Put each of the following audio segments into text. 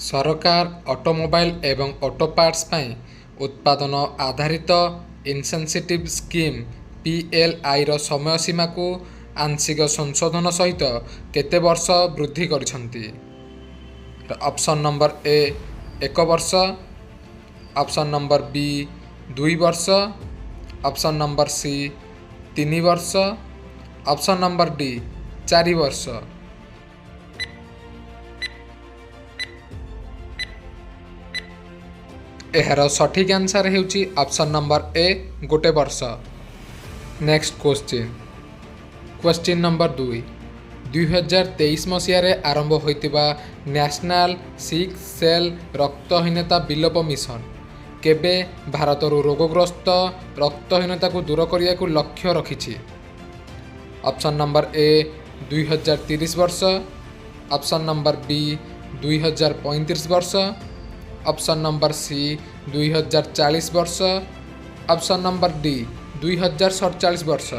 ସରକାର ଅଟୋମୋବାଇଲ୍ ଏବଂ auto parts ପାଇଁ ଉତ୍ପାଦନ ଆଧାରିତ ଇନସେନ୍ସିଟିଭ୍ ସ୍କିମ୍ (PLIର ସମୟସୀମାକୁ ଆଂଶିକ ସଂଶୋଧନ ସହିତ କେତେ ବର୍ଷ ବୃଦ୍ଧି କରିଛନ୍ତି? ଅପସନ୍ ନମ୍ବର ଏ 1 ବର୍ଷ, ଅପସନ୍ ନମ୍ବର ବି 2 ବର୍ଷ, ଅପସନ୍ ନମ୍ବର ସି 3 ବର୍ଷ, ଅପସନ୍ ନମ୍ବର ଡି 4 ବର୍ଷ। ଏହାର ସଠିକ୍ ଆନ୍ସର ହେଉଛି ଅପସନ୍ ନମ୍ବର ଏ 1 ବର୍ଷ। Next question number 2। 2023 ମସିହାରେ ଆରମ୍ଭ ହୋଇଥିବା ନ୍ୟାସନାଲ୍ ସିକ୍ ସେଲ୍ ରକ୍ତହୀନତା ବିଲୋପ ମିଶନ କେବେ ଭାରତରୁ ରୋଗଗ୍ରସ୍ତ ରକ୍ତହୀନତାକୁ ଦୂର କରିବାକୁ ଲକ୍ଷ୍ୟ ରଖିଛି? ଅପସନ୍ ନମ୍ବର ଏ 2030 ବର୍ଷ, ଅପସନ୍ ନମ୍ବର ବି 2035 ବର୍ଷ, ଅପସନ୍ ନମ୍ବର ସି 2040 ବର୍ଷ, ଅପସନ୍ ନମ୍ବର ଡି 2047 ବର୍ଷ।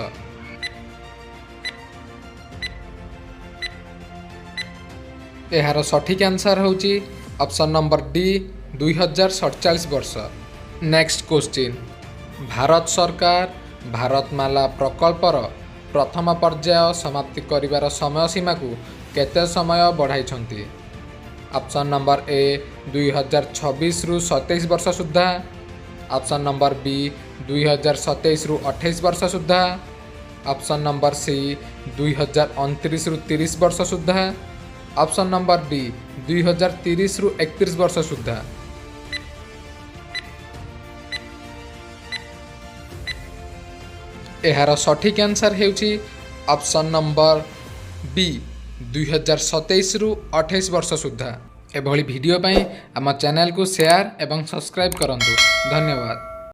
ଏହାର ସଠିକ୍ ଆନ୍ସର ହେଉଛି ଅପସନ୍ ନମ୍ବର ଡି 2047 ବର୍ଷ। Next question. ଭାରତ ସରକାର ଭାରତମାଲା ପ୍ରକଳ୍ପର ପ୍ରଥମ ପର୍ଯ୍ୟାୟ ସମାପ୍ତି କରିବାର ସମୟସୀମାକୁ କେତେ ସମୟ ବଢ଼ାଇଛନ୍ତି? ଅପସନ୍ ନମ୍ବର ଏ 2026ରୁ 27 ବର୍ଷ ସୁଦ୍ଧା, ଅପସନ୍ ନମ୍ବର ବି 2027ରୁ 28 ବର୍ଷ ସୁଦ୍ଧା, ଅପସନ୍ ନମ୍ବର ସି 2029ରୁ 30 ବର୍ଷ ସୁଦ୍ଧା, ଅପସନ୍ ନମ୍ବର ଡି 2030ରୁ 31 ବର୍ଷ ସୁଦ୍ଧା। ଏହାର ସଠିକ୍ ଆନ୍ସର ହେଉଛି ଅପସନ୍ ନମ୍ବର ବି 2027ରୁ 28 ବର୍ଷ ସୁଦ୍ଧା। ଏଭଳି ଭିଡ଼ିଓ ପାଇଁ ଆମ ଚ୍ୟାନେଲକୁ ସେୟାର ଏବଂ ସବସ୍କ୍ରାଇବ୍ କରନ୍ତୁ। ଧନ୍ୟବାଦ।